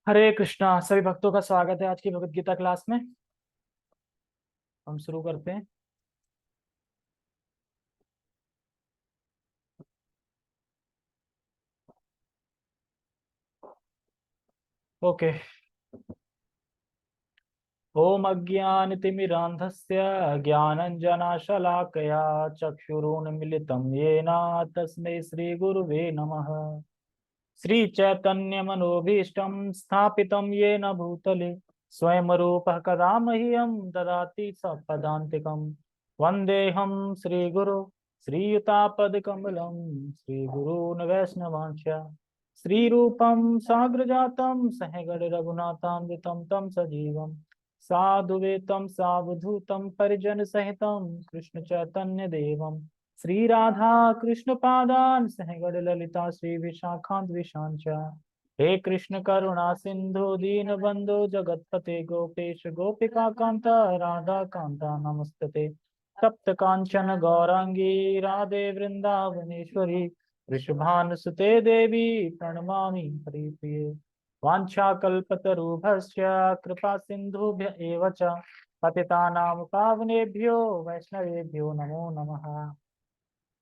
हरे कृष्णा। सभी भक्तों का स्वागत है आज की भगवत गीता क्लास में। हम शुरू करते हैं। ओके। ओम अज्ञानतिमिरान्धस्य ज्ञानञ्जनशलाकया चक्षुरुन्मीलितं येन तस्मै श्रीगुरुवे नमः। श्रीचैतन्यमनोभीष्टं स्थापितं येन भूतले स्वयं रूपः कदा मह्यं ददाति सपदान्तिकं। वन्देऽहं श्रीगुरो श्रीयुतापदकमलं श्रीगुरून् वैष्णवांश्च श्रीरूपं साग्रजातं सहगण रघुनाथान्वितं तं सजीवं साधुवेतं सावधूतं परिजन सहितं कृष्ण चैतन्य देवं श्री राधा कृष्ण पादान सहगण ललिता श्री विशाखांत विशांच। हे कृष्ण करुणा सिंधु दीन बंधु जगतपते गोपेश गोपिका कांता राधा कांता नमस्तते। तप्त कांचन गौरांगी राधे वृंदावनेश्वरी वृषभानुसुते देवी प्रणमामि हरिप्रिये। वाञ्छाकल्पतरुभ्यश्च कृपा सिन्धुभ्य एव च पतितानां पावनेभ्यो वैष्णवेभ्यो नमो नमः।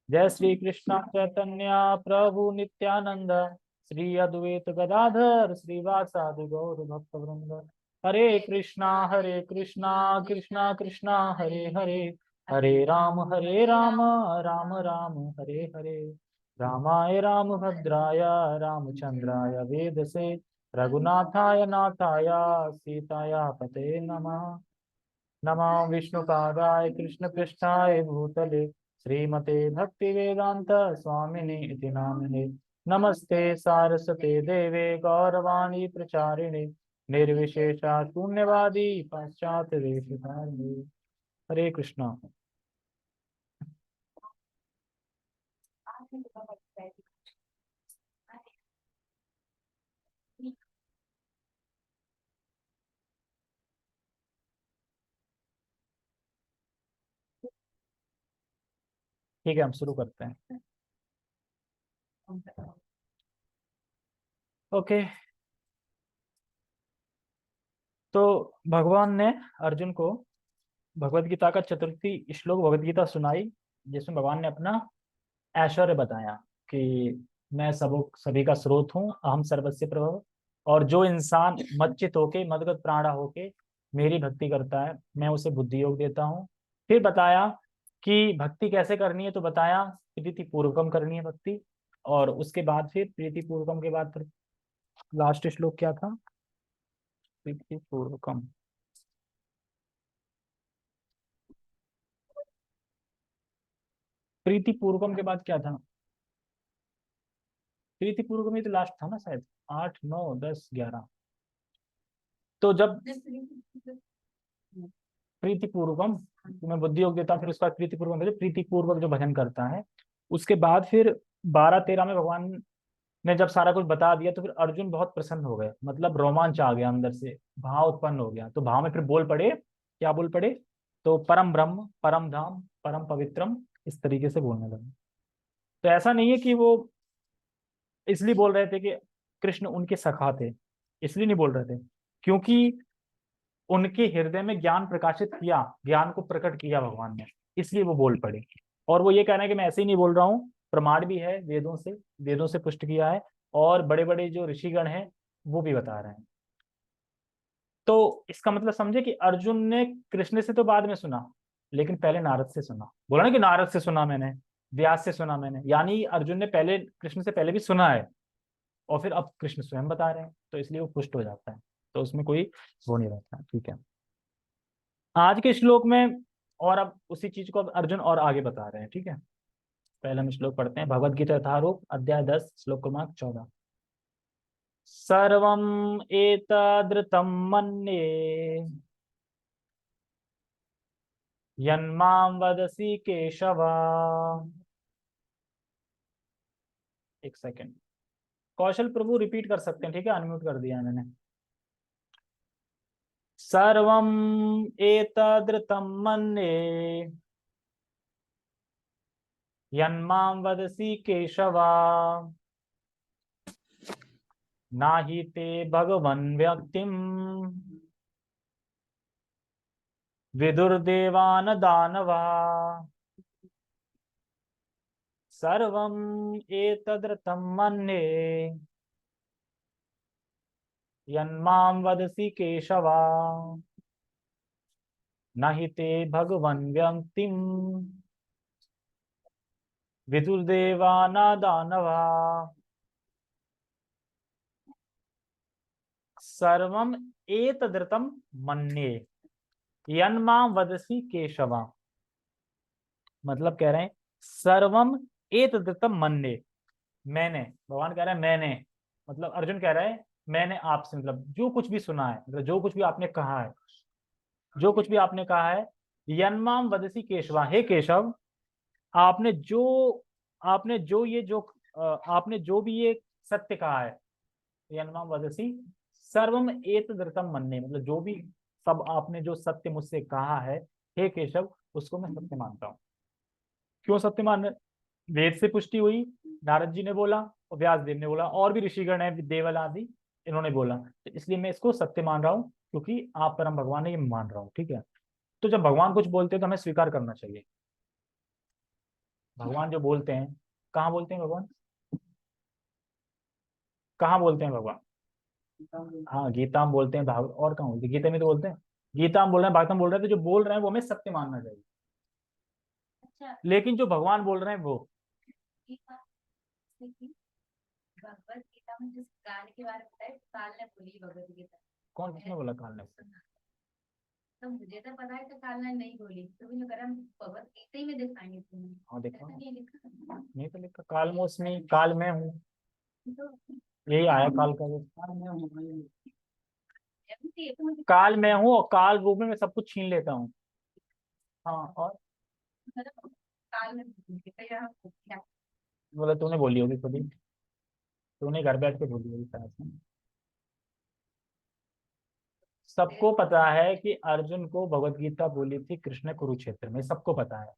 जय श्री कृष्ण चैतन्य प्रभु नित्यानंद श्री अद्वैत गदाधर श्रीवासादि गौर भक्त वृंद। हरे कृष्णा कृष्णा कृष्णा हरे हरे हरे राम राम राम हरे हरे। रामाय रामभद्राय रामचंद्राय वेदसे रघुनाथाय नाथाय सीताया पते नमः। नमः विष्णुपादाय कृष्णपृष्ठाय भूतले श्रीमते भक्तिवेदांत स्वामिने इति नामिने। नमस्ते सारस्वते देवे गौरवाणी प्रचारिणे निर्विशेषा शून्यवादी पाश्चात्य देशधारिणे। हरे कृष्णा। ठीक है, हम शुरू करते हैं। ओके। तो भगवान ने अर्जुन को भगवत गीता का चतुर्थी श्लोक भगवत गीता सुनाई, जिसमें भगवान ने अपना ऐश्वर्य बताया कि मैं सभी का स्रोत हूँ, अहम सर्वस्य प्रभव। और जो इंसान मच्चित होके मदगत प्राणा होके मेरी भक्ति करता है, मैं उसे बुद्धि योग देता हूँ। फिर बताया कि भक्ति कैसे करनी है, तो बताया प्रीति पूर्वकम करनी है भक्ति। और उसके बाद फिर प्रीति पूर्वकम के बाद फिर लास्ट श्लोक क्या था? प्रीति पूर्वकम। प्रीति पूर्वकम के बाद क्या था? प्रीति पूर्वकम ही तो लास्ट था ना शायद। 8 9 10 11। तो जब प्रीति पूर्वकम तुम्हें बुद्धि योग देता हूं, फिर उसका प्रीति पूर्वक प्रीति पूर्वक जो भजन करता है, उसके बाद फिर 12 13 में भगवान ने जब सारा कुछ बता दिया, तो फिर अर्जुन बहुत प्रसन्न हो गए, मतलब रोमांच आ गया अंदर से, भाव उत्पन्न हो गया। तो भाव में फिर बोल पड़े, क्या बोल पड़े? तो परम ब्रह्म परम धाम परम पवित्रम, इस तरीके से बोलने लगे। तो ऐसा नहीं है कि वो इसलिए बोल रहे थे कि कृष्ण उनके सखा थे, इसलिए नहीं बोल रहे थे, क्योंकि उनके हृदय में ज्ञान प्रकाशित किया, ज्ञान को प्रकट किया भगवान ने, इसलिए वो बोल पड़े। और वो ये कहना है कि मैं ऐसे ही नहीं बोल रहा हूँ, प्रमाण भी है वेदों से पुष्ट किया है। और बड़े बड़े जो ऋषिगण हैं वो भी बता रहे हैं। तो इसका मतलब समझे कि अर्जुन ने कृष्ण से तो बाद में सुना, लेकिन पहले नारद से सुना। बोला ना कि नारद से सुना मैंने, व्यास से सुना मैंने, यानी अर्जुन ने पहले कृष्ण से पहले भी सुना है, और फिर अब कृष्ण स्वयं बता रहे हैं, तो इसलिए वो पुष्ट हो जाता है। तो उसमें कोई वो नहीं रहता। ठीक है। आज के श्लोक में और अब उसी चीज को अब अर्जुन और आगे बता रहे हैं। ठीक है। पहले हम श्लोक पढ़ते हैं। भगवद गीता यथारूप अध्याय 10 श्लोक क्रमांक 14। सर्वम एतद्रतं मन्ये यन्मां वदसि केशव। एक सेकेंड, कौशल प्रभु रिपीट कर सकते हैं? ठीक है, अनम्यूट कर दिया है मैंने। सर्वम एतद्रतं मन्ये यन्मां वदसि केशव। नाही ते भगवन् व्यक्तिम विदुर्देवान दानवा सर्वम एतद्रतं मन्ये यन्मां वदसि केशवा नहि ते भगवन् व्यक्तिम विदुर्देवा न दानवा सर्वम एतदृतम मन्ये यन्मां वदसि केशवा। मतलब कह रहे हैं सर्वम एतदृतम मन्ये, मैंने, भगवान कह रहे हैं मैंने, मतलब अर्जुन कह रहा है मैंने आपसे, मतलब जो कुछ भी सुना है, मतलब जो कुछ भी आपने कहा है, जो कुछ भी आपने कहा है, यन्माम वदसी केशवा, हे केशव, आपने जो आपने जो ये जो आपने जो भी ये सत्य कहा है, यन्माम वदसी सर्वम एतदृतम मन्ने, मतलब जो भी सब आपने जो सत्य मुझसे कहा है हे केशव, उसको मैं सत्य मानता हूँ। क्यों सत्य मान? वेद से पुष्टि हुई, नारद जी ने बोला और व्यास देव ने बोला, और भी ऋषिगण है देवल आदि, इन्होंने बोला, तो इसलिए मैं इसको सत्य मान रहा हूँ, क्योंकि आप परम भगवान है ये मान रहा हूँ। ठीक है, तो जब भगवान कुछ बोलते हैं तो हमें स्वीकार करना चाहिए। भगवान जो बोलते हैं, कहाँ बोलते हैं भगवान, कहाँ बोलते हैं भगवान? हाँ गीता में बोलते हैं, भागवत और कहाँ बोलते हैं? गीता में तो बोलते हैं, गीता में बोल रहे हैं, भागवत में बोल रहे हैं, तो जो बोल रहे हैं वो हमें सत्य मानना चाहिए। अच्छा, लेकिन जो भगवान बोल रहे हैं वो, भगवत गीता में जिस काल के बारे में बताया, काल ने बोली भगवत गीता, कौन किसने बोला काल ने? तो मुझे तो पता है कि काल ने नहीं बोली, तो मुझे करा भगवत गीता ही में दिखाएंगे तुम्हें। हाँ देखो, नहीं लिखा, नहीं तो लिखा काल में, उसमें काल में हूँ, तो यही आया काल का, काल में हूँ, काल में हूँ और काल रूप में मैं सब कुछ छीन लेता हूँ। हाँ और काल में बोला तूने बोली होगी खुद ही, तूने घर बैठ के बोली होगी शायद से। सबको पता है कि अर्जुन को भगवत गीता बोली थी कृष्ण ने कुरुक्षेत्र में, सबको पता है।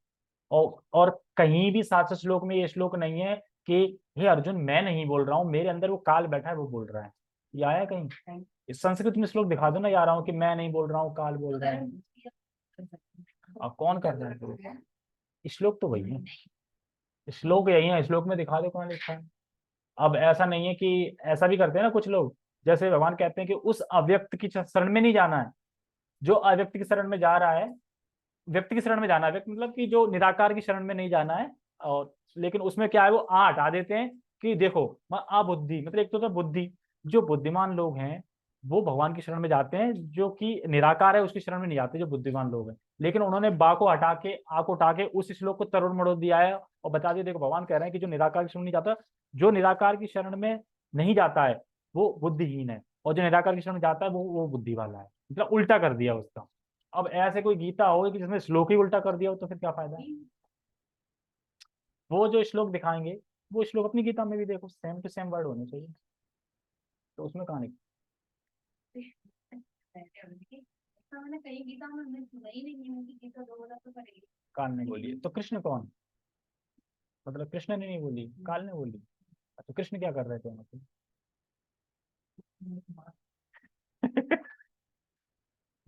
और कहीं भी शास्त्र श्लोक में ये श्लोक नहीं है कि हे अर्जुन मैं नहीं बोल रहा हूँ, मेरे अंदर वो काल बैठा है वो बोल रहा है, ये आया कहीं? इस संस्कृत में श्लोक दिखा दो ना, या रहा हूँ कि मैं नहीं बोल रहा हूँ काल बोल रहा है। अब कौन कर रहा है? श्लोक तो वही है, श्लोक यही है, श्लोक में दिखा दो कहाँ लिखा है। अब ऐसा नहीं है कि, ऐसा भी करते हैं ना कुछ लोग, जैसे भगवान कहते हैं कि उस अव्यक्त की शरण में नहीं जाना है, जो अव्यक्त की शरण में जा रहा है, व्यक्ति की शरण में जाना है, व्यक्ति मतलब कि जो निराकार की शरण में नहीं जाना है। और लेकिन उसमें क्या है, वो आ हटा देते हैं कि देखो अबुद्धि, मतलब एक तो बुद्धि, जो बुद्धिमान लोग हैं वो भगवान की शरण में जाते हैं, जो कि निराकार है उसकी शरण में नहीं जाते जो बुद्धिमान लोग हैं। लेकिन उन्होंने बा को हटा के आ को उठा के उस श्लोक को तरुण मरोड़ दिया है और बता दिया देखो भगवान कह रहे हैं कि जो निराकार की शरण नहीं जाता, जो निराकार की शरण में नहीं जाता है वो बुद्धिहीन है, और जो निराकार की शरण में जाता है वो बुद्धि वाला है, मतलब उल्टा कर दिया उसका। अब ऐसे कोई गीता हो कि जिसमें श्लोक ही उल्टा कर दिया हो तो फिर क्या फायदा? वो जो श्लोक दिखाएंगे वो श्लोक अपनी गीता में भी देखो, सेम टू सेम वर्ड होने चाहिए, तो उसमें कहानी काल ने बोली है, तो कृष्ण कौन, मतलब कृष्ण ने नहीं बोली, काल ने बोली। तो कृष्ण क्या कर रहे थे मतलब?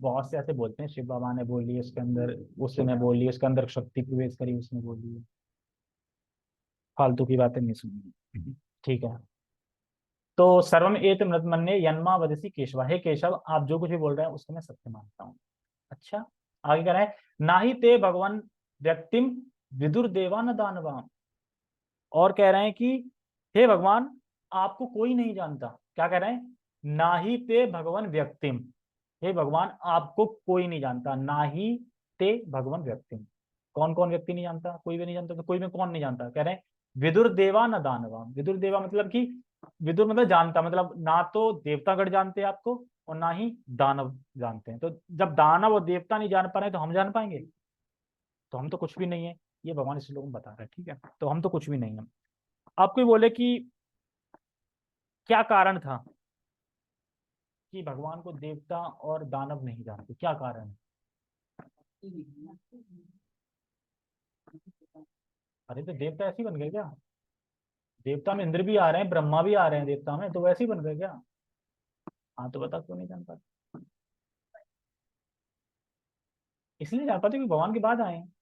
बहुत से ऐसे बोलते हैं शिव बाबा ने बोली है इसके अंदर, उसने बोली है इसके अंदर, शक्ति प्रवेश करी उसने बोली है, फालतू की बातें नहीं सुननी। ठीक है, तो सर्वम एत मन्ये यन्मा वदसी केशवा, हे केशव आप जो कुछ भी बोल रहे हैं उसको मैं सत्य मानता हूँ। अच्छा, आगे कह रहे हैं नाही ते भगवान व्यक्तिम विदुर देवा न दानवा, और कह रहे हैं कि हे भगवान आपको कोई नहीं जानता। क्या कह रहे हैं? नाही ते भगवान व्यक्तिम, हे भगवान आपको कोई नहीं जानता, नाही ते भगवान व्यक्तिम, कौन कौन व्यक्ति नहीं जानता? कोई भी नहीं जानता, तो कोई में कौन नहीं जानता? कह रहे हैं विदुर देवा न दानवा, विदुर देवा मतलब कि विदुर मतलब जानता, मतलब ना तो देवतागण जानते हैं आपको और ना ही दानव जानते हैं, तो जब दानव और देवता नहीं जान पा रहे तो हम जान पाएंगे? तो हम तो कुछ भी नहीं है, ये भगवान इस लोगों में बता रहे हैं। ठीक है, तो हम तो कुछ भी नहीं है। आपको बोले कि क्या कारण था कि भगवान को देवता और दानव नहीं जानते, क्या कारण है? अरे तो देवता ऐसे ही बन गए क्या? देवता में इंद्र भी आ रहे हैं, ब्रह्मा भी आ रहे हैं देवता में, तो वैसे ही बन गए क्या? हाँ तो बता क्यों नहीं जान पाते? इसलिए नहीं जान पाते क्योंकि भगवान के बाद आए हैं।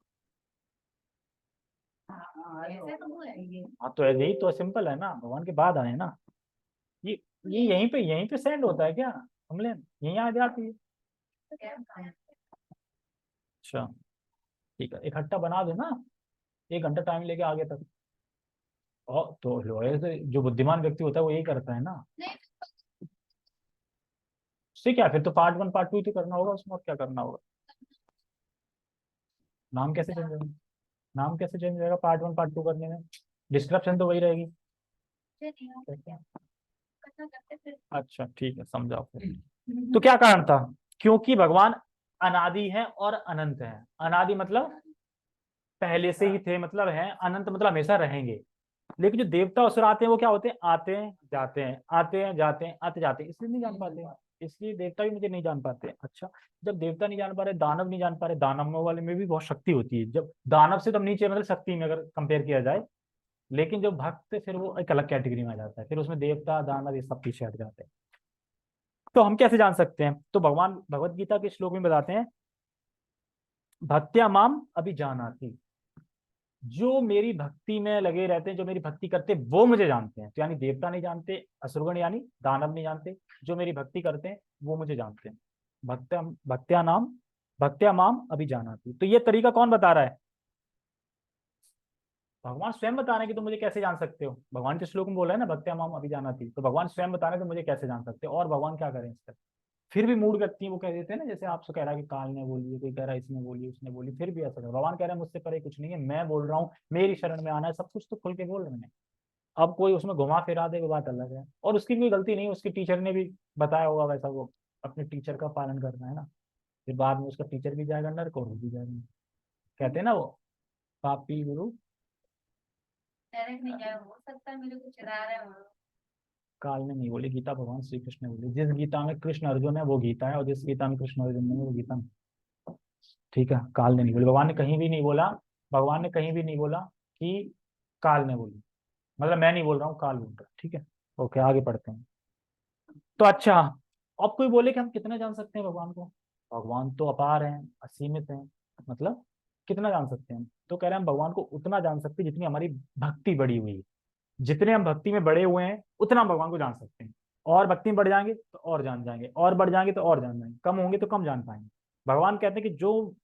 ऐसे तो हुआ है ये। हाँ तो यही तो सिंपल है ना, भगवान के बाद आए हैं ना। ये यहीं पे सेंड होता है क्या? हमले यहीं आ जाती है। अच्छा ठीक है, इकट्ठा बना दो ना, 1 घंटा टाइम लेके आगे तक। और तो लॉयर से जो बुद्धिमान व्यक्ति होता है वो यही करता है ना। उससे क्या, फिर तो पार्ट 1 पार्ट 2 ही तो करना होगा उसमें, और क्या करना होगा? नाम कैसे चेंज होगा? नाम कैसे चेंज होगा पार्ट 1 पार्ट 2 करने में? डिस्क्रिप्शन तो वही रहेगी। अच्छा ठीक है, समझाओ फिर। तो क्या कारण था? क्योंकि भगवान अनादि है और अनंत है। अनादि मतलब पहले से ही थे मतलब है, अनंत मतलब हमेशा रहेंगे। लेकिन जो देवता असुर आते हैं वो क्या होते हैं, आते हैं जाते हैं, आते हैं जाते हैं, आते जाते हैं, इसलिए नहीं जान पाते हैं। इसलिए देवता भी मुझे नहीं जान पाते। अच्छा, जब देवता नहीं जान पा रहे, दानव नहीं जान पा रहे, दानव वाले में भी बहुत शक्ति होती है, जब दानव से तो नीचे मतलब शक्ति में अगर कंपेयर किया जाए। लेकिन जो भक्त है फिर वो एक अलग कैटेगरी में आ जाता है, फिर उसमें देवता दानव ये सब पीछे हट जाते हैं। तो हम कैसे जान सकते हैं? तो भगवान भगवत गीता के श्लोक में बताते हैं, भक्त्या माम अभिजानाति। जो मेरी भक्ति में लगे रहते हैं, जो मेरी भक्ति करते हैं वो मुझे जानते हैं। तो यानी देवता नहीं जानते, असुरगण यानी दानव नहीं जानते, जो मेरी भक्ति करते हैं वो मुझे जानते हैं। भक्त्या भक्त्या माम अभिजानाति। तो ये तरीका कौन बता रहा है? भगवान स्वयं बता रहे हैं कि तुम मुझे कैसे जान सकते हो। भगवान के श्लोक में बोला है ना, भक्त्या माम अभिजानाति, तो भगवान स्वयं बता रहे हैं तुम मुझे कैसे जान सकते हो। और भगवान क्या करें इस पर? फिर भी मूड व्यक्ति है वो कह देते हैं ना, जैसे आपसे कह रहा है कि काल ने बोली, कोई कह रहा है इसने बोली उसने बोली, फिर भी ऐसा भगवान कह रहा है मुझसे परे कुछ नहीं है, मैं बोल रहा हूँ, मेरी शरण में आना है, सब कुछ तो खुल के बोल रहे हैं। अब कोई उसमें घुमा फिरा दे वो बात अलग है, और उसकी कोई गलती नहीं, उसकी टीचर ने भी बताया होगा वैसा, वो अपने टीचर का पालन करना है ना। फिर बाद में उसका टीचर भी जाएगा नरक और वो भी जाएगा। कहते हैं ना वो, पापी गुरु डायरेक्ट नहीं जाए, हो सकता है मेरे को चला रहा है। काल ने नहीं बोली, गीता भगवान श्री कृष्ण ने बोली। जिस गीता में कृष्ण अर्जुन है वो गीता है, और जिस गीता में कृष्ण अर्जुन नहीं है वो गीता नहीं। ठीक है, काल ने नहीं बोली, भगवान ने कहीं भी नहीं बोला। भगवान ने कहीं भी नहीं बोला कि काल ने बोली। मतलब मैं नहीं बोल रहा हूँ, काल बोल रहा है। ठीक है, ओके आगे पढ़ते हैं। तो अच्छा, अब कोई बोले कि हम कितना जान सकते हैं भगवान को? भगवान तो अपार हैं, असीमित हैं, मतलब कितना जान सकते हैं? तो कह रहे हैं हम भगवान को उतना जान सकते हैं जितनी हमारी भक्ति बढ़ी हुई है। जितने हम भक्ति में बढ़े हुए हैं उतना हम भगवान को जान सकते हैं। और भक्ति में बढ़ जाएंगे तो और जान जाएंगे, और बढ़ जाएंगे तो और जान जाएंगे, कम होंगे तो कम जान पाएंगे। भगवान कहते हैं कि जो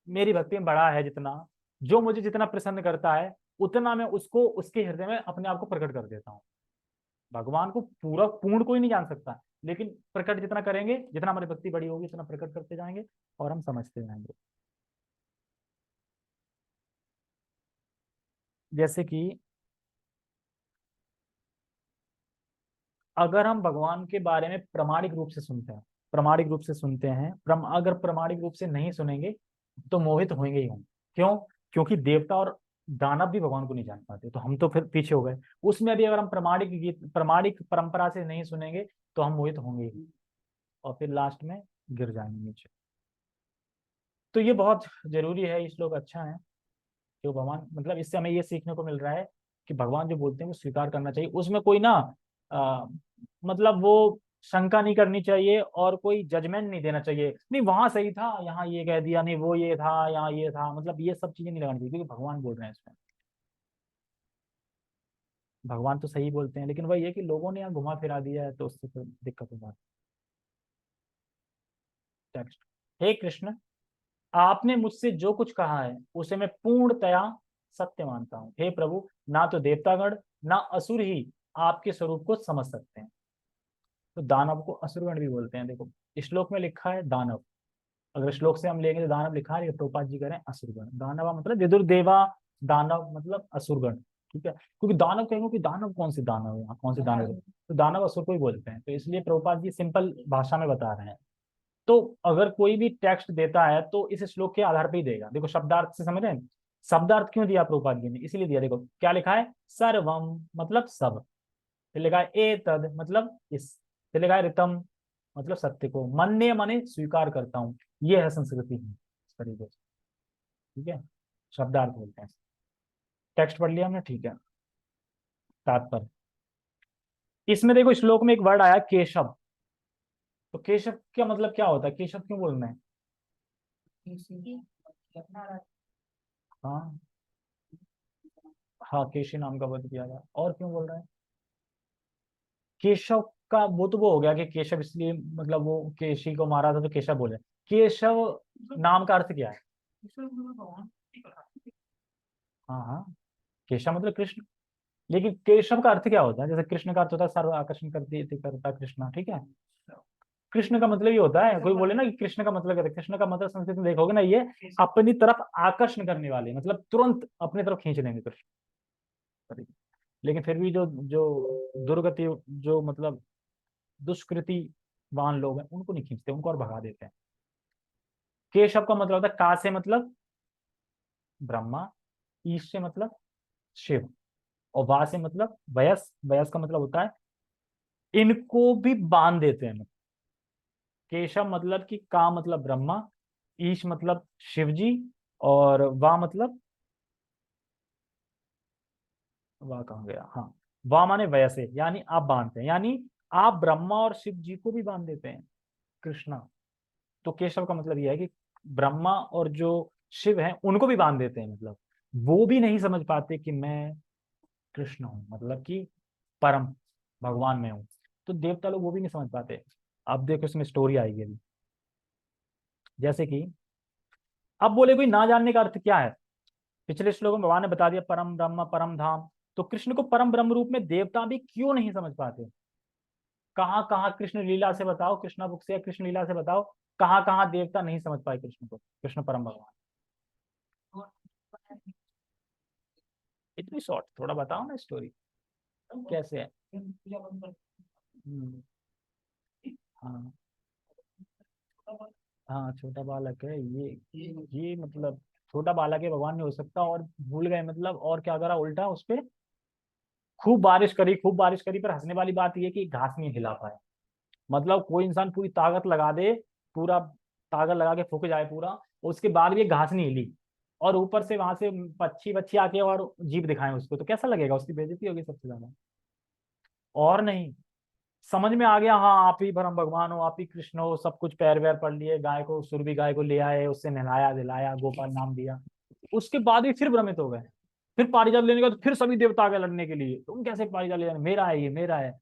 मेरी भक्ति में बढ़ा है, जितना जो मुझे जितना प्रसन्न करता है, उतना मैं उसको उसके हृदय में अपने आप को प्रकट कर देता हूँ। भगवान को पूरा पूर्ण कोई नहीं जान सकता, लेकिन प्रकट जितना करेंगे, जितना हमारी भक्ति बड़ी होगी उतना प्रकट करते जाएंगे और हम समझते जाएंगे। जैसे कि अगर हम भगवान के बारे में प्रामाणिक रूप से सुनते हैं, प्रामाणिक रूप से सुनते हैं, अगर प्रामाणिक रूप से नहीं सुनेंगे तो मोहित होंगे ही होंगे। क्यों? क्योंकि देवता और दानव भी भगवान को नहीं जान पाते, तो हम तो फिर पीछे हो गए। उसमें भी अगर हम प्रामाणिक गीत प्रामाणिक परंपरा से नहीं सुनेंगे तो हम मोहित होंगे ही, और फिर लास्ट में गिर जाएंगे नीचे। तो ये बहुत जरूरी है, ये श्लोक अच्छा है। जो भगवान मतलब इससे हमें ये सीखने को मिल रहा है कि भगवान जो बोलते हैं वो स्वीकार करना चाहिए, उसमें कोई ना आ, मतलब वो शंका नहीं करनी चाहिए, और कोई जजमेंट नहीं देना चाहिए, नहीं वहां सही था यहाँ ये कह दिया, नहीं वो ये था यहाँ ये था, मतलब ये सब चीजें नहीं लगानी चाहिए, क्योंकि भगवान बोल रहे हैं इसमें। भगवान तो सही बोलते हैं, लेकिन वही है कि लोगों ने यहाँ घुमा फिरा दिया है, तो उससे तो दिक्कत हो जाती है। टेक्स्ट, हे कृष्ण, आपने मुझसे जो कुछ कहा है उसे मैं पूर्णतया सत्य मानता हूँ। हे प्रभु, ना तो देवतागण ना असुर ही आपके स्वरूप को समझ सकते हैं। तो दानव को असुरगण भी बोलते हैं। देखो श्लोक में लिखा है दानव, अगर श्लोक से हम लेंगे तो दानव लिखा है, प्रभुपाद जी कह रहे हैं असुरगण। दानव मतलब विदुर देवा, दानव मतलब असुरगण। ठीक है, क्योंकि दानव कहेंगे कि दानव कौन से दानव है, यहाँ कौन से दानव है, तो दानव असुर को ही बोलते हैं, तो इसलिए प्रभुपाद जी सिंपल भाषा में बता रहे हैं। तो अगर कोई भी टेक्स्ट देता है तो इस श्लोक के आधार पर ही देगा। देखो शब्दार्थ से समझ रहे हैं, शब्दार्थ क्यों दिया प्रभुपाद जी ने, इसीलिए दिया। देखो क्या लिखा है, सर्वम मतलब सब, फिर लिखा है ए तद मतलब इस, फिर लिखा है ऋतम मतलब सत्य को, मन्य मने स्वीकार करता हूँ, ये है संस्कृति इस तरीके से। ठीक है, शब्दार्थ बोलते हैं। टेक्स्ट पढ़ लिया हमने, ठीक है। तात्पर्य। इसमें देखो श्लोक में एक वर्ड आया केशव, तो केशव का मतलब क्या होता है, केशव क्यों बोलना है? हाँ हाँ, केशी नाम का वध किया था, और क्यों बोल रहा है केशव का? वो तो वो हो गया कि केशव इसलिए मतलब वो केशी को मारा था तो केशव बोले। केशव नाम का अर्थ क्या है? हाँ हाँ, केशव मतलब कृष्ण। लेकिन केशव का अर्थ क्या होता है? जैसे कृष्ण का अर्थ होता है सर्व आकर्षण करती करता कृष्णा, ठीक है। कृष्ण का मतलब ये होता है, कोई बोले ना कि कृष्ण का मतलब क्या है, कृष्ण का मतलब संस्कृत में देखोगे ना, ये अपनी तरफ आकर्षण करने वाले, मतलब तुरंत अपनी तरफ खींच लेंगे कृष्ण। लेकिन फिर भी जो जो दुर्गति, जो मतलब दुष्कृतिवान लोग हैं, उनको नहीं खींचते, उनको और भगा देते हैं। केशव का मतलब होता है का से मतलब ब्रह्मा, ईश से मतलब शिव, और वा से मतलब वयस, वयस का मतलब होता है इनको भी बांध देते हैं। केशव मतलब कि का मतलब ब्रह्मा, ईश मतलब शिव जी, और वा मतलब, वा कहाँ गया, हाँ, वा माने वैसे, यानी आप बांधते हैं, यानी आप ब्रह्मा और शिव जी को भी बांध देते हैं कृष्णा। तो केशव का मतलब यह है कि ब्रह्मा और जो शिव हैं उनको भी बांध देते हैं, मतलब वो भी नहीं समझ पाते कि मैं कृष्ण हूं, मतलब कि परम भगवान में हूं। तो देवता लोग वो भी नहीं समझ पाते। अब देखो इसमें स्टोरी आएगी अभी। जैसे कि अब बोले कोई ना जानने का अर्थ क्या है, पिछले श्लोक में भगवान ने बता दिया परम ब्रह्म परम धाम, तो कृष्ण को परम ब्रह्म रूप में देवता भी क्यों नहीं समझ पाते? कहाँ कहाँ कृष्ण लीला से बताओ, कृष्णा बुक से या कृष्ण लीला से बताओ, कहाँ कहाँ देवता नहीं समझ पाए कृष्ण को, कृष्ण परम भगवान। इतनी शॉर्ट, थोड़ा बताओ ना स्टोरी कैसे है। हम्म, हाँ हाँ, छोटा बालक है ये मतलब छोटा बालक है, भगवान नहीं हो सकता, और भूल गए मतलब, और क्या करा उल्टा उस पे, खूब बारिश करी, खूब बारिश करी, पर हंसने वाली बात यह कि घास नहीं हिला पाए। मतलब कोई इंसान पूरी ताकत लगा दे, पूरा ताकत लगा के फूक जाए पूरा, उसके बाद भी ये घास नहीं हिली, और ऊपर से वहां से पक्षी बच्ची आके और जीभ दिखाएं उसको, तो कैसा लगेगा? उसकी बेइज्जती होगी सबसे ज्यादा। और नहीं, समझ में आ गया, हाँ आप ही परम भगवान हो, आप ही कृष्ण हो, सब कुछ पैर वैर पड़ लिए, गाय को, सुरभि गाय को ले आए, उससे नहलाया दिलाया, गोपाल नाम दिया, उसके बाद भी फिर भ्रमित हो गए। फिर पारिजात लेने का तो फिर सभी देवता आ गए लड़ने के लिए, तुम कैसे पारिजात ले जाने, मेरा है ये, मेरा है।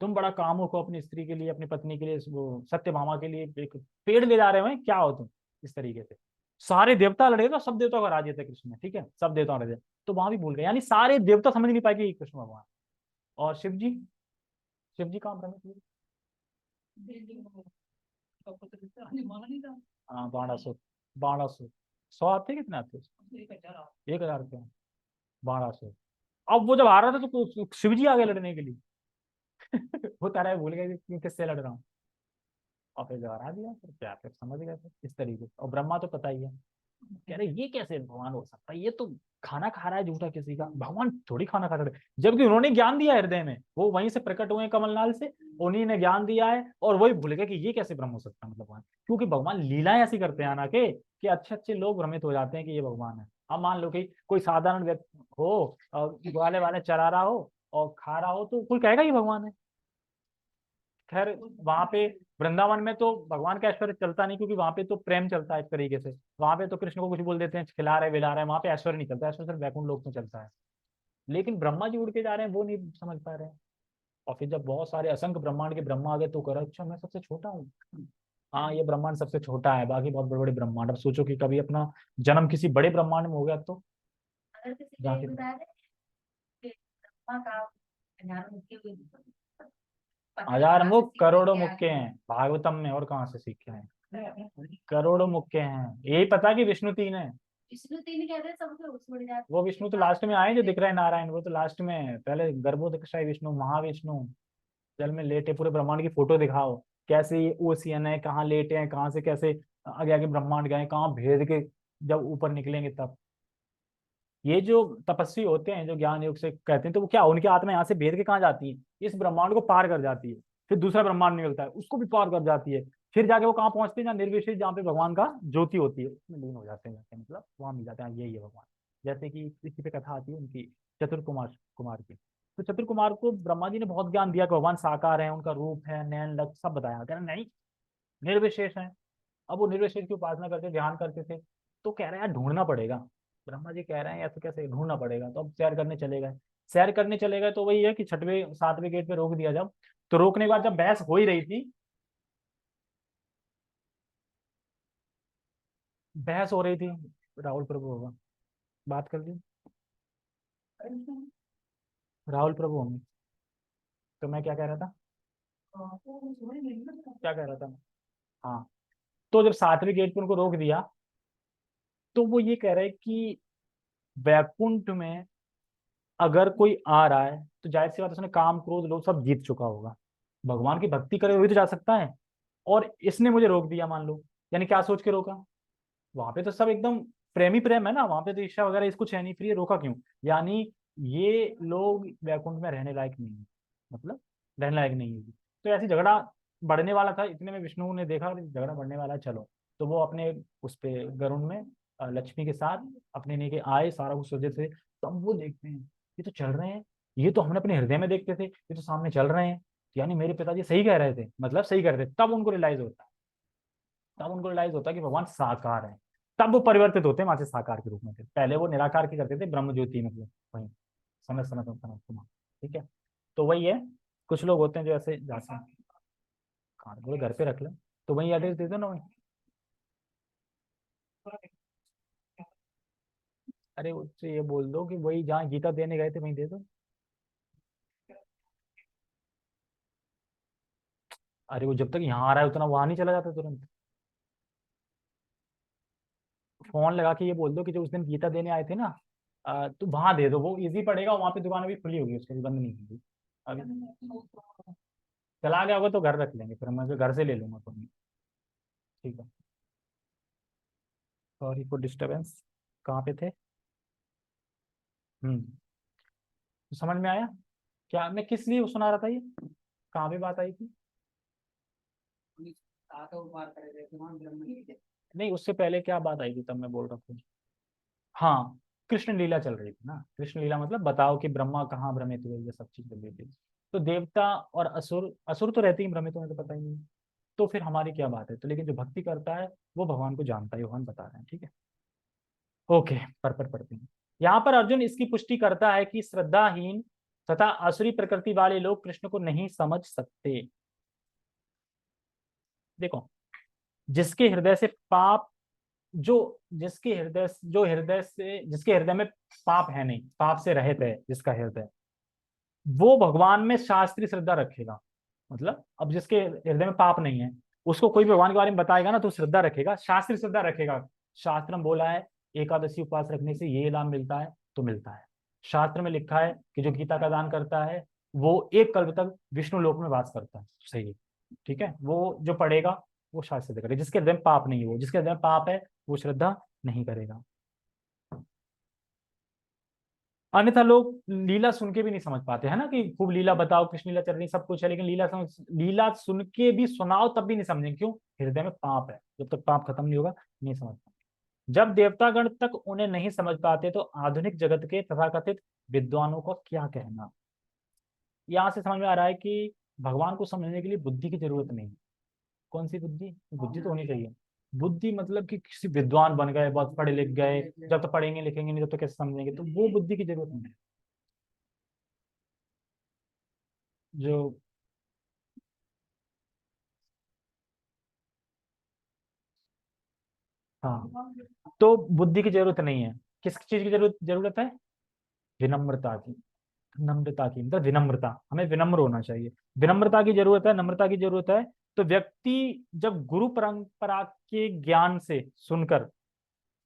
तुम बड़ा कामुक हो, अपनी स्त्री के लिए, अपनी पत्नी के लिए, वो सत्यभामा के लिए एक पेड़ ले जा रहे हो, क्या हो तुम? इस तरीके से सारे देवता लड़े, तो सब देवताओं को हरा दिया था कृष्ण ने, ठीक है, सब देवताओं ने, तो वहां भी भूल गए, यानी सारे देवता समझ नहीं पाए कि ये कृष्ण भगवान। और शिव जी, शिव जी कहाँ भ्रमित हुए? हाँ, 1200, 1200, 100 आते कितने आते? 1000 रुपये, 1200। अब वो जब आ रहा था तो शिव जी आ गए लड़ने के लिए। वो तारा भूल गए कि किससे लड़ रहा हूँ, और फिर जब हरा दिया, फिर क्या, फिर समझ गए थे इस तरीके से। और ब्रह्मा तो पता ही है, कह रहे ये कैसे भगवान हो सकता है, ये तो खाना खा रहा है झूठा किसी का, भगवान थोड़ी खाना खा रहे, जबकि उन्होंने ज्ञान दिया हृदय में, वो वहीं से प्रकट हुए हैं कमलनाल से, उन्हीं ने ज्ञान दिया है, और वही भूल गए कि ये कैसे ब्रह्म हो सकता है, मतलब भगवान। क्योंकि भगवान लीलाएं ऐसी करते हैं ना कि अच्छे अच्छे लोग भ्रमित हो जाते हैं कि ये भगवान है। अब मान लो कि कोई साधारण व्यक्ति हो और ग्वाले वाले चरा रहा हो और खा रहा हो, तो कोई कहेगा ये भगवान है? खैर, वहां पे वृंदावन में तो भगवान का ऐश्वर्य चलता नहीं, क्योंकि वहां पे तो प्रेम चलता है एक तरीके से, वहां पे तो कृष्ण को कुछ बोल देते हैं, खिला रहे विला रहे हैं, वहां पे ऐश्वर्य नहीं चलता, ऐश्वर्य सिर्फ वैकुंठ लोक में चलता है। लेकिन ब्रह्मा जी उड़ के जा रहे हैं, वो नहीं समझ पा रहे हैं। और फिर जब बहुत सारे असंख्य ब्रह्मांड के ब्रह्मा आ गए, तो कह रहा अच्छा मैं सबसे छोटा हूँ। हाँ, ये ब्रह्मांड सबसे छोटा है, बाकी बहुत बड़े बड़े ब्रह्मांड। अब सोचो कि कभी अपना जन्म किसी बड़े ब्रह्मांड में हो गया तो अगर किसी को ये जाके, बता दे कि ब्रह्मा का हजारों मुक्ति हुई, पता नहीं हजार कहाँ से मुख सीख करोड़ों करके आ मुक्के गए। हैं भागवतम में, और कहाँ से सीखे हैं? करोड़ों मुक्के हैं, यही पता कि विष्णु 3 है। विष्णु तीन कहते हैं, सबको छोड़ जाते वो हैं विष्णु एक तो बात लास्ट में आए जो करते दिख रहे हैं, नारायण, वो तो लास्ट में है। पहले गर्भोदकशाही विष्णु, महाविष्णु, जल में लेटे, पूरे ब्रह्मांड की फोटो दिखाओ, कैसे ये ओशियन है, कहाँ लेटे हैं, कहाँ से कैसे आगे आगे ब्रह्मांड गए, कहाँ भेद के जब ऊपर निकलेंगे तब। ये जो तपस्वी होते हैं, जो ज्ञान योग से कहते हैं, तो वो क्या, उनकी आत्मा यहाँ से भेद के कहाँ जाती है, इस ब्रह्मांड को पार कर जाती है, फिर दूसरा ब्रह्मांड निकलता है, उसको भी पार कर जाती है, फिर जाके वो कहाँ पहुंचते हैं, जहाँ निर्विशेष, जहाँ पे भगवान का ज्योति होती है, उसमें लीन हो जाते हैं जाके, मतलब वहां मिल जाते हैं, यही है भगवान। जैसे कि इसी पे कथा आती है उनकी, चतुर कुमार कुमार की। तो चतुर कुमार को ब्रह्मा जी ने बहुत ज्ञान दिया कि भगवान साकार है, उनका रूप है, नयन लक्ष्य सब बताया, कह रहा नहीं निर्विशेष है। अब वो निर्विशेष की उपासना करते ध्यान करते थे, तो कह रहे हैं यार ढूंढना पड़ेगा। ब्रह्मा जी कह रहे हैं ऐसे कैसे, ढूंढना पड़ेगा। तो अब सैर करने चले गए। सैर करने चले गए तो वही है कि छठवें सातवें गेट पे रोक दिया। जब तो रोकने के बाद जब बहस हो ही रही थी, बहस हो रही थी, राहुल प्रभु होगा, बात कर ली, राहुल प्रभु होंगे। तो मैं क्या कह रहा था, क्या कह रहा था, हाँ। तो जब सातवें गेट पे उनको रोक दिया, तो वो ये कह रहे हैं कि वैकुंठ में अगर कोई आ रहा है तो जाहिर सी बात है उसने काम क्रोध लोभ सब जीत चुका होगा। भगवान की भक्ति करे हुए तो जा सकता है। और इसने मुझे रोक दिया मान लो, यानी क्या सोच के रोका, वहां पे तो सब एकदम प्रेमी प्रेम है ना, वहां पे तो ईर्ष्या वगैरह इस कुछ है नहीं, फिर ये रोका क्यों। यानी ये लोग वैकुंठ में रहने लायक नहीं है, मतलब रहने लायक नहीं है। तो ऐसी झगड़ा बढ़ने वाला था, इतने में विष्णु ने देखा कि झगड़ा बढ़ने वाला है, चलो। तो वो अपने उस पे गरुड़ में लक्ष्मी के साथ अपने लेके आए, सारा कुछ सोचे थे। तब वो देखते हैं ये तो चल रहे हैं, ये तो हमने अपने हृदय में देखते थे, ये तो सामने चल रहे हैं। यानी मेरे पिताजी सही कह रहे थे, मतलब सही कह रहे थे। तब उनको रियलाइज होता है, तब उनको रियलाइज होता है कि भगवान साकार है। तब वो परिवर्तित होते हैं वहां से साकार के रूप में। थे पहले वो निराकार की करते थे, ब्रह्म ज्योति मतलब वही, समझ कुमार। ठीक है, तो वही है। कुछ लोग होते हैं जो ऐसे जाते हैं, हाँ बोले घर पे रख ले, तो वही एड्रेस दे दो ना वही। अरे उससे ये बोल दो कि वही जहाँ गीता देने गए थे वहीं दे दो। अरे वो जब तक यहाँ आ रहा है उतना वहां नहीं चला जाता तुरंत। फोन लगा के ये बोल दो कि जो उस दिन गीता देने आए थे ना, तो वहां दे दो, वो इजी पड़ेगा, वहां पे दुकान भी खुली होगी उसकी, बंद नहीं होगी अभी। चला गया होगा तो घर रख लेंगे, फिर मैं जो घर से ले लूंगा कोई नहीं। ठीक है, सॉरी फॉर डिस्टरबेंस। कहाँ पे थे, तो समझ में आया क्या मैं किस लिए सुना रहा था ये, कहाँ पे बात आई थी। नहीं उससे पहले क्या बात आई थी तब मैं बोल रहा था। हाँ, कृष्ण लीला चल रही थी ना, कृष्ण लीला मतलब बताओ कि ब्रह्मा कहाँ भ्रमित हुए, ये सब चीज चल रही थी। तो देवता और असुर, असुर तो रहते ही भ्रमित होने तो पता ही नहीं। तो फिर हमारी क्या बात है, तो लेकिन जो भक्ति करता है वो भगवान को जानता है, भगवान बता रहे हैं। ठीक है, ओके, पर पढ़ते हैं। यहाँ पर अर्जुन इसकी पुष्टि करता है कि श्रद्धाहीन तथा आसुरी प्रकृति वाले लोग कृष्ण को नहीं समझ सकते। देखो, जिसके हृदय से पाप, जो जिसके हृदय, जो हृदय से, जिसके हृदय में पाप है नहीं, पाप से रहित है जिसका हृदय, वो भगवान में शास्त्रीय श्रद्धा रखेगा। मतलब अब जिसके हृदय में पाप नहीं है, उसको कोई भी भगवान के बारे में बताएगा ना तो श्रद्धा रखेगा, शास्त्रीय श्रद्धा रखेगा। शास्त्र में बोला है एकादशी उपवास रखने से ये लाभ मिलता है, तो मिलता है। शास्त्र में लिखा है कि जो गीता का दान करता है वो एक कल्प तक विष्णु लोक में वास करता है, सही है। ठीक है, वो जो पढ़ेगा वो शास्त्र से करेगा। जिसके हृदय में पाप नहीं है, वो जिसके हृदय में पाप है वो श्रद्धा नहीं करेगा। अन्यथा लोग लीला सुन के भी नहीं समझ पाते है ना, कि खूब लीला बताओ, कृष्ण लीला चल रही सब कुछ है, लेकिन लीला समझ, लीला सुन के भी सुनाओ तब भी नहीं समझेंगे, क्यों, हृदय में पाप है, जब तक पाप खत्म नहीं होगा नहीं समझ पाते। जब देवतागण तक उन्हें नहीं समझ पाते तो आधुनिक जगत के तथाकथित विद्वानों को क्या कहना। यहाँ से समझ में आ रहा है कि भगवान को समझने के लिए बुद्धि की जरूरत नहीं है। कौन सी बुद्धि, बुद्धि तो होनी चाहिए। बुद्धि मतलब कि किसी विद्वान बन गए, बहुत पढ़े लिख गए, जब तो पढ़ेंगे लिखेंगे नहीं जब तो कैसे समझेंगे, तो वो बुद्धि की जरूरत नहीं है। जो, हाँ, तो बुद्धि की जरूरत नहीं है। किस चीज की जरूरत जरूरत है, विनम्रता की। नम्रता की मतलब विनम्रता, हमें विनम्र होना चाहिए। विनम्रता की जरूरत है, नम्रता की जरूरत है। तो व्यक्ति जब गुरु परंपरा के ज्ञान से सुनकर,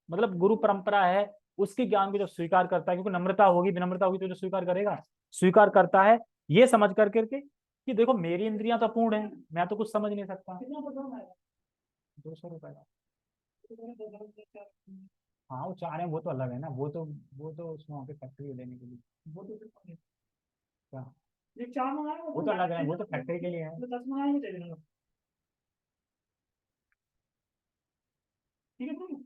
मतलब गुरु परंपरा है उसके ज्ञान को जब स्वीकार करता है, क्योंकि नम्रता होगी, विनम्रता होगी तो जो स्वीकार करेगा, स्वीकार करता है ये समझ कर करके कि देखो मेरी इंद्रियां तो अपूर्ण है, मैं तो कुछ समझ नहीं सकता। 200 रुपए। हाँ वो चाह रहे हैं, वो तो अलग है ना, वो तो उसमें वहाँ पे फैक्ट्री लेने के लिए, वो तो क्या, ये चार मंगाए वो तो अलग है, वो तो फैक्ट्री के लिए है। 10 मंगाए वो दे देना। ठीक है ना?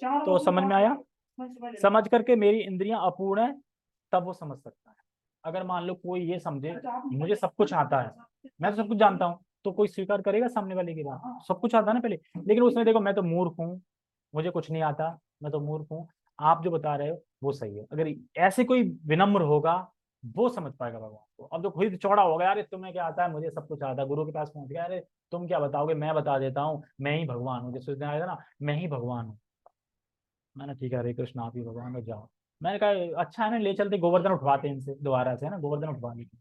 चार तो समझ में आया, समझ करके मेरी इंद्रियां अपूर्ण है, तब वो समझ सकता है। अगर मान लो कोई ये समझे मुझे सब कुछ आता है, मैं तो सब कुछ जानता हूँ, तो कोई स्वीकार करेगा सामने वाले की बात? सब कुछ आता है ना पहले, लेकिन उसने देखो मैं तो मूर्ख हूँ, मुझे कुछ नहीं आता, मैं तो मूर्ख हूँ, आप जो बता रहे हो वो सही है। अगर ऐसे कोई विनम्र होगा वो समझ पाएगा भगवान को। अब जो खुद चौड़ा हो गया, अरे तुम्हें क्या आता है, मुझे सब कुछ आता है, गुरु के पास पहुंच गया, अरे तुम क्या बताओगे, मैं बता देता हूँ, मैं ही भगवान हूँ, जैसे आया था ना, मैं ही भगवान हूँ। मैंने ठीक है, हरे कृष्ण आप ही भगवान हो, जाओ। मैंने कहा अच्छा है ना, ले चलते, गोवर्धन उठवाते हैं इनसे दोबारा से, है ना, गोवर्धन उठवा लेते,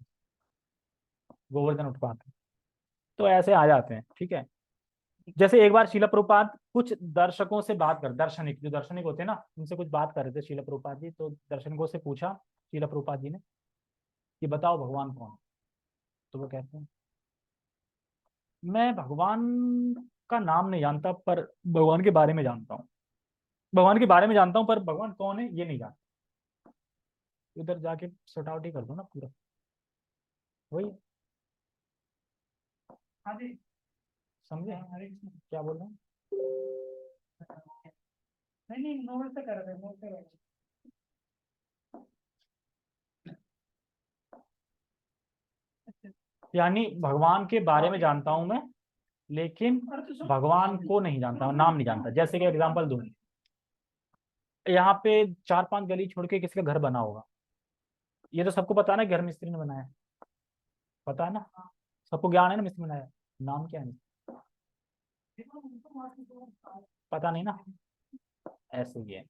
गोवर्धन उठवाते, तो ऐसे आ जाते हैं। ठीक है, जैसे एक बार शीला प्रभुपाद कुछ दर्शकों से बात कर, दार्शनिक जो दार्शनिक होते हैं ना, उनसे कुछ बात कर रहे थे शीला प्रभुपाद जी, तो दर्शकों से पूछा शीला प्रभुपाद जी ने कि बताओ भगवान कौन है? तो वो कहते हैं मैं भगवान का नाम नहीं जानता, पर भगवान के बारे में जानता हूँ, भगवान के बारे में जानता हूँ, पर भगवान कौन है ये नहीं जानता। उधर जाके सटावटी कर दो ना पूरा, वही। हाँ जी, समझे क्या बोल रहे हैं? नहीं नहीं, नोट से कर रहे, नोट से कर रहे। यानी भगवान के बारे में जानता हूं मैं, लेकिन भगवान को नहीं जानता हूं, नाम नहीं जानता। जैसे कि एग्जांपल दूं, यहाँ पे 4-5 गली छोड़ के किसी का घर बना होगा, ये तो सबको पता है ना, घर मिस्त्री ने बनाया, पता है ना, सबको ज्ञान है ना, मिस्त्री ने बनाया, नाम क्या है पता नहीं ना। ऐसे ही है,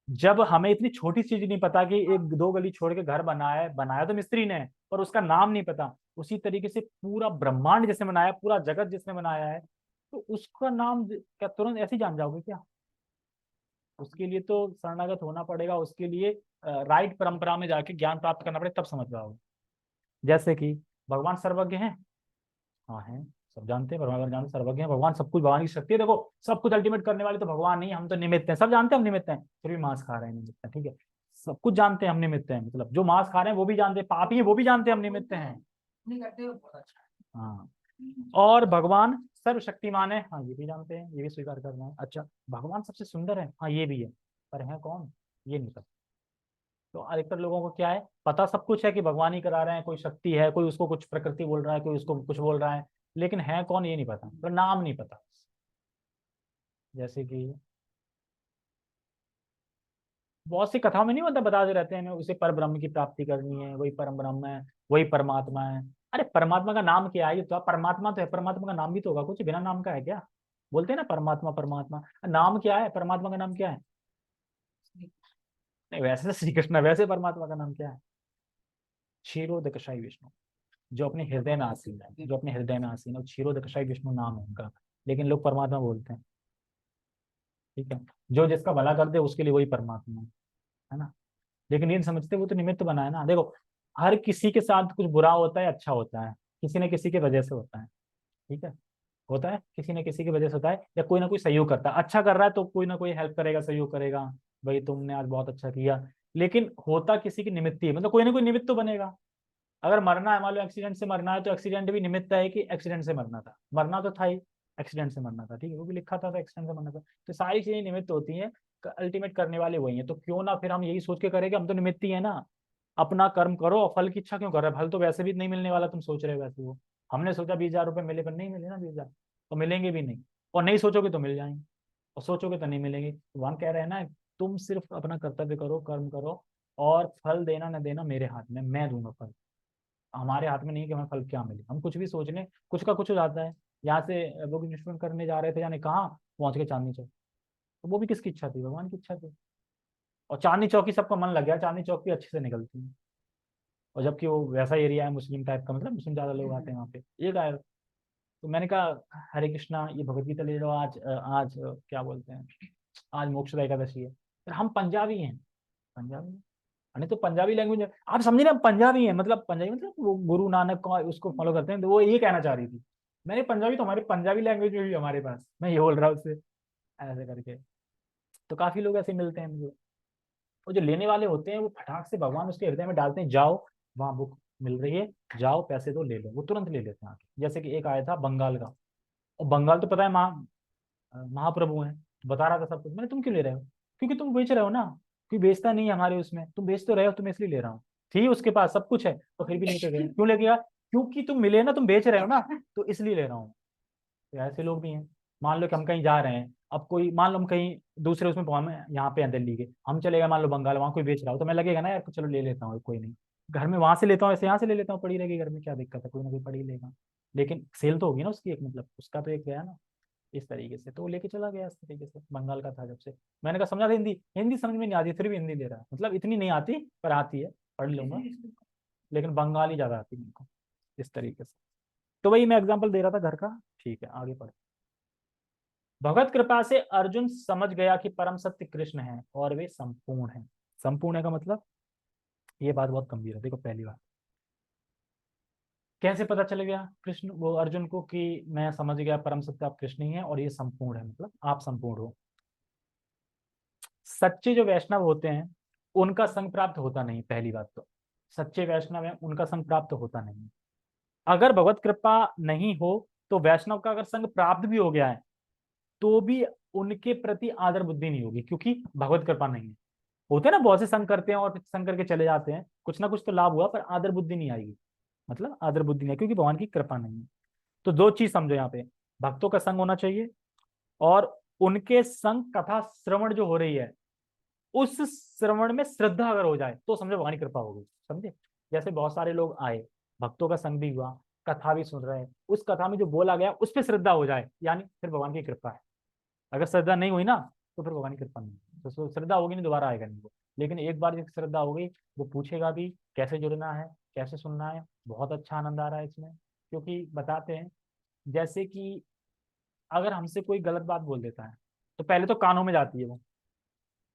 जब हमें इतनी छोटी चीज नहीं पता कि 1-2 गली छोड़ के घर बनाया है, बनाया तो मिस्त्री ने, पर उसका नाम नहीं पता, उसी तरीके से पूरा ब्रह्मांड जिसने बनाया, पूरा जगत जिसने बनाया है, तो उसका नाम क्या तुरंत ऐसे ही जान जाओगे क्या? उसके लिए तो शरणागत होना पड़ेगा, उसके लिए राइट परंपरा में जाके ज्ञान प्राप्त करना पड़ेगा, तब समझ पाओगे। जैसे कि भगवान सर्वज्ञ हैं, हाँ है, सब जानते हैं, भगवान जानते सर्वज्ञ हैं, भगवान सब कुछ, भगवान की शक्ति है, देखो सब कुछ अल्टीमेट करने वाले तो भगवान नहीं, हम तो निमित्त हैं, सब जानते हैं हम निमित्त हैं, फिर भी मांस खा रहे हैं, निमित्त हैं, ठीक है, सब कुछ जानते हैं हम निमित्त हैं, मतलब जो मांस खा रहे हैं वो भी जानते हैं, पापी है वो भी जानते हैं हम निमित्त हैं। नहीं करते हो, बहुत अच्छा। हाँ, और भगवान सर्वशक्तिमान है, हाँ ये भी जानते हैं, ये भी स्वीकार करना है। अच्छा, भगवान सबसे सुंदर है, हाँ ये भी है, पर है कौन ये नहीं पता। तो अधिकतर लोगों को क्या है, पता सब कुछ है कि भगवान ही करा रहे हैं, कोई शक्ति है, कोई उसको कुछ प्रकृति बोल रहा है, कोई उसको कुछ बोल रहा है, लेकिन है कौन ये नहीं पता, तो नाम नहीं पता। जैसे कि बहुत सी कथाओं में नहीं होता, बताते रहते हैं हमें उसे पर ब्रह्म की प्राप्ति करनी है, वही परम ब्रह्म है, वही परमात्मा है। अरे परमात्मा का नाम क्या है, ये तो परमात्मा तो है, परमात्मा का नाम भी तो होगा कुछ, बिना नाम का है क्या? बोलते हैं ना परमात्मा परमात्मा, नाम क्या है, परमात्मा का नाम क्या है? नहीं वैसे तो श्री कृष्ण है, वैसे परमात्मा का नाम क्या है? क्षीरोदकशाई विष्णु, जो अपने हृदय में आसीन है, जो अपने हृदय में आसीन है, क्षीरोदकशाई विष्णु नाम है उनका, लेकिन लोग परमात्मा बोलते हैं। ठीक है, जो जिसका भला कर दे उसके लिए वही परमात्मा है ना। लेकिन ये नहीं समझते वो तो निमित्त बना है ना। देखो हर किसी के साथ कुछ बुरा होता है, अच्छा होता है, किसी न किसी की वजह से होता है। ठीक है, होता है किसी न किसी की वजह से होता है, या कोई ना कोई सहयोग करता है, अच्छा कर रहा है तो कोई ना कोई हेल्प करेगा, सहयोग करेगा, भाई तुमने आज बहुत अच्छा किया, लेकिन होता किसी की निमित्त ही है, मतलब कोई ना कोई निमित्त तो बनेगा। अगर मरना है, मान लो एक्सीडेंट से मरना है, तो एक्सीडेंट भी निमित्त है कि एक्सीडेंट से मरना था, मरना तो था ही, एक्सीडेंट से मरना था, ठीक है, वो भी लिखा था तो एक्सीडेंट से मरना था। तो सारी चीजें निमित्त होती हैं, अल्टीमेट करने वाले वही हैं, तो क्यों ना फिर हम यही सोच के करें कि हम तो निमित्त ही है ना, अपना कर्म करो और फल की इच्छा क्यों कर रहे हो, फल तो वैसे भी नहीं मिलने वाला, तुम सोच रहे हो वैसे, वो हमने सोचा 20,000 रुपये मिले, पर नहीं मिले ना 20,000, तो मिलेंगे भी नहीं, और नहीं सोचोगे तो मिल जाएंगे, और सोचोगे तो नहीं मिलेंगे। भगवान कह रहे हैं ना, तुम सिर्फ अपना कर्तव्य करो, कर्म करो, और फल देना न देना मेरे हाथ में, मैं दूंगा फल, हमारे हाथ में नहीं कि हमें फल क्या मिले, हम कुछ भी सोच लें कुछ का कुछ हो जाता है। यहाँ से वो इन्वेस्टमेंट करने जा रहे थे, जाने कहाँ पहुंच के चांदनी चौक, तो वो भी किसकी इच्छा थी, भगवान की इच्छा थी, और चांदनी चौक की सबका मन लग गया, चांदनी चौक भी अच्छे से निकलती है, और जबकि वो वैसा एरिया है मुस्लिम टाइप का, मतलब मुस्लिम ज्यादा लोग आते हैं वहाँ पे, ये गायब। तो मैंने कहा हरे कृष्णा, ये भगवत गीता ले लो, आज क्या बोलते हैं, आज मोक्षदा एकादशी है, फिर हम पंजाबी हैं, पंजाबी, नहीं तो पंजाबी लैंग्वेज, आप समझे ना, पंजाबी है मतलब, पंजाबी मतलब वो गुरु नानक को उसको फॉलो करते हैं, तो वो ये कहना चाह रही थी, मैंने पंजाबी तो हमारे पंजाबी लैंग्वेज में भी हमारे पास, मैं ये बोल रहा हूँ उससे, ऐसे करके। तो काफी लोग ऐसे मिलते हैं मुझे, और जो लेने वाले होते हैं वो फटाक से भगवान उसके हृदय में डालते हैं, जाओ वहां बुक मिल रही है, जाओ पैसे दो ले लो, वो तुरंत ले लेते हैं आके। जैसे कि एक आया था बंगाल का, और बंगाल तो पता है महाप्रभु हैं, तो बता रहा था सब कुछ, मैंने तुम क्यों ले रहे हो, क्योंकि तुम बेच रहे हो ना, कोई बेचता नहीं है हमारे उसमें, तुम बेच तो रहे हो, तुम इसलिए ले रहा हूँ। थी उसके पास सब कुछ है तो फिर भी लेके गए, क्यों लेके गया? क्योंकि तुम मिले ना, तुम बेच रहे हो ना, तो इसलिए ले रहा हूँ। तो ऐसे लोग भी हैं। मान लो कि हम कहीं जा रहे हैं, अब कोई मान लो हम कहीं दूसरे उसमें हम यहाँ पे अंदर ली गए, हम चले गए मान लो बंगाल, वहाँ कोई बेच रहा हो तो मैं लगेगा ना यार चलो ले लेता हूँ, कोई नहीं, घर में वहां से लेता हूँ ऐसे यहाँ से ले लेता हूँ, पड़ी रहेगी घर में, क्या दिक्कत है, कोई ना कोई पड़ी लेगा। लेकिन सेल तो होगी ना उसकी, एक मतलब उसका तो एक गया ना। इस तरीके से तो वो लेके चला गया, इस तरीके से बंगाल का था जब से। मैंने कहा समझा था हिंदी, हिंदी समझ में नहीं आती फिर भी हिंदी ले रहा है, मतलब इतनी नहीं आती पर आती है, पढ़ लूंगा, लेकिन बंगाली ज्यादा आती है मेरे को, इस तरीके से। तो वही मैं एग्जाम्पल दे रहा था घर का। ठीक है आगे पढ़। भगवत कृपा से अर्जुन समझ गया कि परम सत्य कृष्ण है और वे संपूर्ण हैं। संपूर्ण है का मतलब, ये बात बहुत गंभीर है। देखो पहली बात, कैसे पता चल गया कृष्ण वो अर्जुन को कि मैं समझ गया परम सत्य आप कृष्ण ही है और ये संपूर्ण है, मतलब आप संपूर्ण हो। सच्चे जो वैष्णव होते हैं उनका संग प्राप्त होता नहीं, पहली बात तो सच्चे वैष्णव है उनका संग प्राप्त होता नहीं। अगर भगवत कृपा नहीं हो तो वैष्णव का अगर संग प्राप्त भी हो गया है तो भी उनके प्रति आदर बुद्धि नहीं होगी, क्योंकि भगवत कृपा नहीं है। होते हैं ना बहुत से संग करते हैं और फिर संग करके चले जाते हैं, कुछ ना कुछ तो लाभ हुआ पर आदर बुद्धि नहीं आएगी, मतलब आदर बुद्धि नहीं, क्योंकि भगवान की कृपा नहीं है। तो दो चीज समझो यहाँ पे, भक्तों का संग होना चाहिए और उनके संग कथा श्रवण जो हो रही है उस श्रवण में श्रद्धा अगर हो जाए तो समझो भगवान की कृपा होगी। समझे? जैसे बहुत सारे लोग आए, भक्तों का संग भी हुआ, कथा भी सुन रहे हैं, उस कथा में जो बोला गया उस पर श्रद्धा हो जाए, यानी फिर भगवान की कृपा है। अगर श्रद्धा नहीं हुई ना तो फिर भगवान की कृपा नहीं, तो श्रद्धा होगी नहीं दोबारा आएगा नहीं वो। लेकिन एक बार जब श्रद्धा हो गई, वो पूछेगा भी कैसे जुड़ना है, कैसे सुनना है, बहुत अच्छा आनंद आ रहा है इसमें। क्योंकि बताते हैं जैसे कि अगर हमसे कोई गलत बात बोल देता है तो पहले तो कानों में जाती है, वो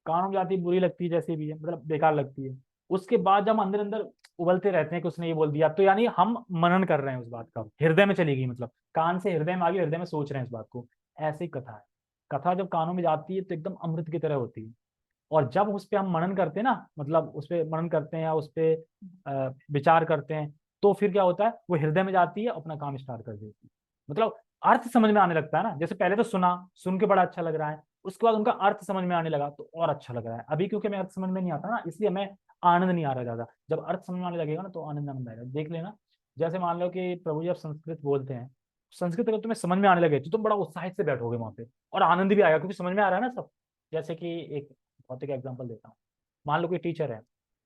कानों में जाती है, बुरी लगती है जैसे भी है, मतलब बेकार लगती है। उसके बाद जब हम अंदर अंदर उबलते रहते हैं कि उसने ये बोल दिया, तो यानी हम मनन कर रहे हैं उस बात का, हृदय में चली गई, मतलब कान से हृदय में आ गई, हृदय में सोच रहे हैं इस बात को। ऐसे ही कथा है, कथा जब कानों में जाती है तो एकदम अमृत की तरह होती है। और जब उस पर हम मनन करते हैं ना, मतलब उस पर मनन करते हैं या उस पर विचार करते हैं, तो फिर क्या होता है, वो हृदय में जाती है, अपना काम स्टार्ट कर देती है। मतलब अर्थ समझ में आने लगता है ना, जैसे पहले तो सुना, सुन के बड़ा अच्छा लग रहा है, उसके बाद उनका अर्थ समझ में आने लगा तो और अच्छा लग रहा है। अभी क्योंकि मैं अर्थ समझ में नहीं आता ना, इसलिए हमें आनंद नहीं आ रहा ज्यादा। जब अर्थ समझ में आने लगेगा ना तो आनंद आनंद आएगा। देख लेना, जैसे मान लो कि प्रभु जी आप संस्कृत बोलते हैं, संस्कृत अगर तुम्हें समझ में आने लगे तो तुम बड़ा उत्साहित से बैठोगे वहां पे, और आनंद भी आएगा क्योंकि समझ में आ रहा है ना सब। जैसे कि एक भौतिक एग्जांपल देता हूँ, मान लो कोई टीचर है,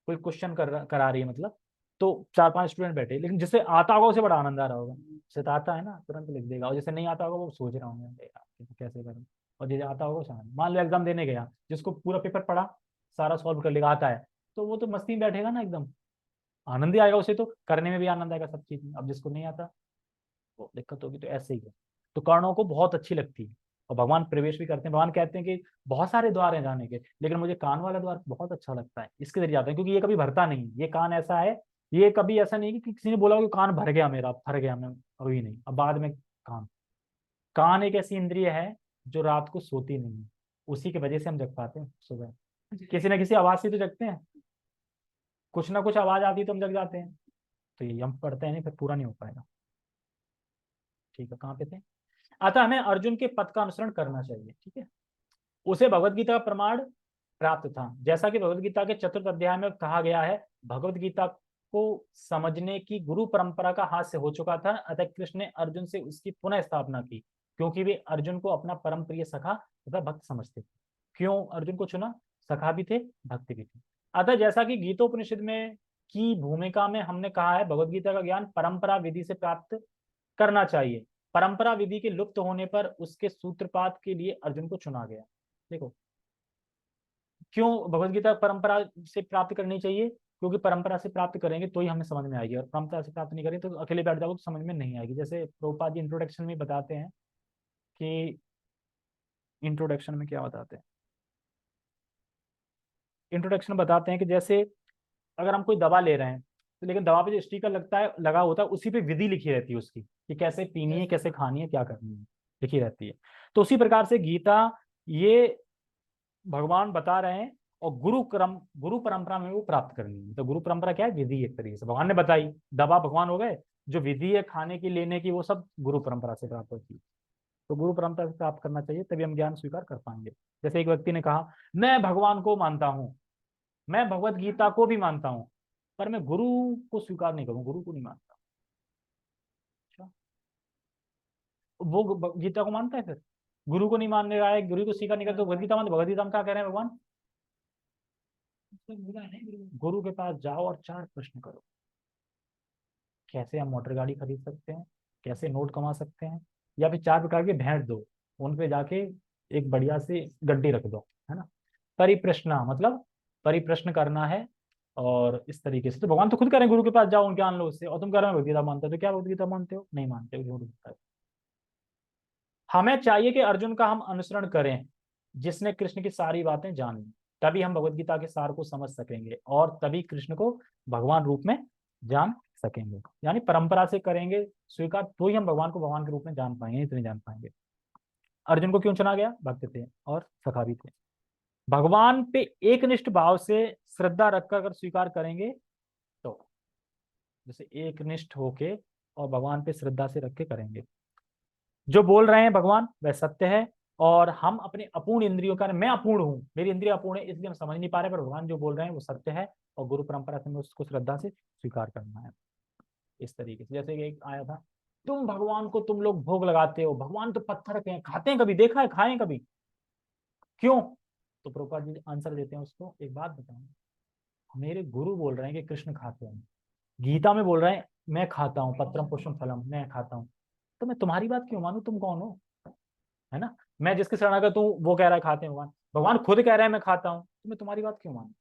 कोई क्वेश्चन करा रही है, मतलब तो चार पांच स्टूडेंट बैठे, लेकिन जिसे आता होगा उसे बड़ा आनंद आ रहा होगा, जिसे तो आता है ना तुरंत लिख देगा, और जिसे नहीं आता होगा वो सोच रहा होंगे "अरे यार, ये तो कैसे करूँ"। और जिसे आता होगा उसे आनंद। मान लो एग्जाम देने गया, जिसको पूरा पेपर पढ़ा, सारा सॉल्व कर लेगा, आता है, तो वो तो मस्ती में बैठेगा ना एकदम, आनंद ही आएगा उसे, तो करने में भी आनंद आएगा सब चीज में। अब जिसको नहीं आता वो दिक्कत होगी। तो ऐसे ही है। तो कर्णों को बहुत अच्छी लगती है और भगवान प्रवेश भी करते हैं। भगवान कहते हैं कि बहुत सारे द्वार हैं जाने के, लेकिन मुझे कान वाला द्वार बहुत अच्छा लगता है, इसके जरिए जाते हैं, क्योंकि ये कभी भरता नहीं, ये कान ऐसा है, ये कभी ऐसा नहीं कि किसी ने बोला हो कि कान भर गया मेरा, भर गया मैं, अभी नहीं, अब बाद में। कान, कान एक ऐसी इंद्रिय है जो रात को सोती नहीं है, उसी की वजह से हम जग पाते हैं सुबह। किसी ना किसी आवाज से तो जगते हैं, कुछ ना कुछ आवाज आती है तो हम जग जाते हैं। तो ये हम पढ़ते हैं नहीं, फिर पूरा नहीं हो पाएगा। ठीक है, कहाँ पे थे? अतः हमें अर्जुन के पथ का अनुसरण करना चाहिए। ठीक है, उसे भगवत गीता का प्रमाण प्राप्त था, जैसा कि भगवत गीता के चतुर्थ अध्याय में कहा गया है, भगवत गीता को समझने की गुरु परंपरा का हास्य हो चुका था, अतः कृष्ण ने अर्जुन से उसकी पुनः स्थापना की, क्योंकि वे अर्जुन को अपना परम प्रिय सखा तथा भक्त समझते थे। क्यों अर्जुन को चुना? सखा भी थे, भक्त भी थे। अतः जैसा कि गीतोपनिषद में की भूमिका में हमने कहा है, भगवत गीता का ज्ञान परंपरा विधि से प्राप्त करना चाहिए। परंपरा विधि के लुप्त होने पर उसके सूत्रपात के लिए अर्जुन को चुना गया। देखो क्यों भगवत गीता परंपरा से प्राप्त करनी चाहिए, क्योंकि परंपरा से प्राप्त करेंगे तो ही हमें समझ में आएगी, और परंपरा से प्राप्त नहीं करें तो अकेले बैठ जाओगे तो समझ में नहीं आएगी। जैसे प्रभुपाद जी इंट्रोडक्शन में बताते हैं कि, इंट्रोडक्शन में क्या बताते हैं, इंट्रोडक्शन बताते हैं कि जैसे अगर हम कोई दवा ले रहे हैं, तो लेकिन दवा पे जो स्टिकर लगता है, लगा होता है, उसी पे विधि लिखी रहती है उसकी, कि कैसे पीनी है, कैसे खानी है, क्या करनी है, लिखी रहती है। तो उसी प्रकार से गीता, ये भगवान बता रहे हैं, और गुरु परंपरा में वो प्राप्त करनी है। तो गुरु परंपरा क्या है? विधि, एक तरीके से भगवान ने बताई, दवा भगवान हो गए, जो विधि है खाने की लेने की वो सब गुरु परंपरा से प्राप्त होती है। तो गुरु परंपरा से प्राप्त करना चाहिए, तभी हम ज्ञान स्वीकार कर पाएंगे। जैसे एक व्यक्ति ने कहा मैं भगवान को मानता हूँ, मैं भगवत गीता को भी मानता हूँ, पर मैं गुरु को स्वीकार नहीं करूँ, गुरु को नहीं मानता। अच्छा, वो गीता को मानता है, फिर गुरु को नहीं मानने रहा है, गुरु को स्वीकार नहीं करता, तो भगवत गीता मानते, भगवत गीता में क्या कह रहे हैं भगवान? गुरु के पास जाओ और 4 प्रश्न करो। कैसे हम मोटर गाड़ी खरीद सकते हैं, कैसे नोट कमा सकते हैं, या फिर 4 प्रकार के भेंट दो, उन पे जाके एक बढ़िया सी गड्डी रख दो, है ना। परिप्रश्न मतलब परिप्रश्न करना है। और इस तरीके से तो भगवान तो खुद कह रहे हैं गुरु के पास जाओ, उनके ज्ञान लो उससे, और तुम कह रहे हो भगवत गीता मानते हो, तो क्या भगवत गीता मानते हो? नहीं मानते हो, झूठ बोलता है। हमें चाहिए कि अर्जुन का हम अनुसरण करें, जिसने कृष्ण की सारी बातें जान ली, तभी हम भगवत गीता के सार को समझ सकेंगे, और तभी कृष्ण को भगवान रूप में जान सकेंगे। यानी परंपरा से करेंगे स्वीकार, तो ही हम भगवान को भगवान के रूप में जान पाएंगे, इतने जान पाएंगे। अर्जुन को क्यों चुना गया? भक्त थे और सखा भी थे। भगवान पे एकनिष्ठ भाव से श्रद्धा रखकर अगर स्वीकार करेंगे, तो जैसे एकनिष्ठ होके और भगवान पे श्रद्धा से रख के करेंगे, जो बोल रहे हैं भगवान वह सत्य है, और हम अपने अपूर्ण इंद्रियों का, मैं अपूर्ण हूँ, मेरी इंद्रिय अपूर्ण है, इसलिए हम समझ नहीं पा रहे, पर भगवान जो बोल रहे हैं वो सत्य है, और गुरु परंपरा से हमें उसको श्रद्धा से स्वीकार करना है। इस तरीके से, जैसे कि एक आया था, तुम भगवान को तुम लोग भोग लगाते हो, भगवान तो पत्थर के हैं, खाते हैं कभी? देखा है खाए कभी? क्यों? तो प्रभुपाद जी आंसर देते हैं उसको, एक बात बताऊं, मेरे गुरु बोल रहे हैं कि कृष्ण खाते हैं, गीता में बोल रहे हैं मैं खाता हूँ, पत्रम पुष्पम फलम, मैं खाता हूँ, तो मैं तुम्हारी बात क्यों मानूं? तुम कौन हो? है ना। मैं जिसके शरणागत हूँ वो कह रहा है खाते हैं भगवान, भगवान खुद कह रहा है मैं खाता हूँ, तो मैं तुम्हारी बात क्यों मानूं?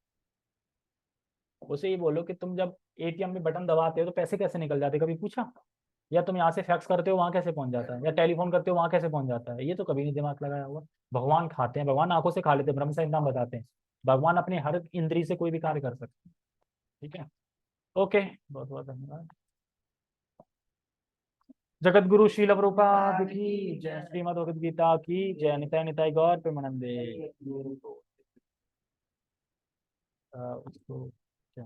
उसे ये बोलो कि तुम जब एटीएम में बटन दबाते हो तो पैसे कैसे निकल जाते, कभी पूछा? या तुम यहाँ से फैक्स करते हो वहां कैसे पहुंच जाता है, या टेलीफोन करते हो वहां कैसे पहुंच जाता है, ये तो कभी नहीं दिमाग लगाया हुआ। भगवान खाते हैं, भगवान आंखों से खा लेते हैं, ब्रह्म संहिता में बताते हैं, भगवान अपने हर इंद्री से कोई भी कार्य कर सकते हैं। ठीक है, ओके, बहुत बहुत धन्यवाद। जगत गुरु शील प्रभुपाद की जय, श्रीमद् भगवद गीता की जय, निताय निताय गौर प्रेमानंदे। उसको क्या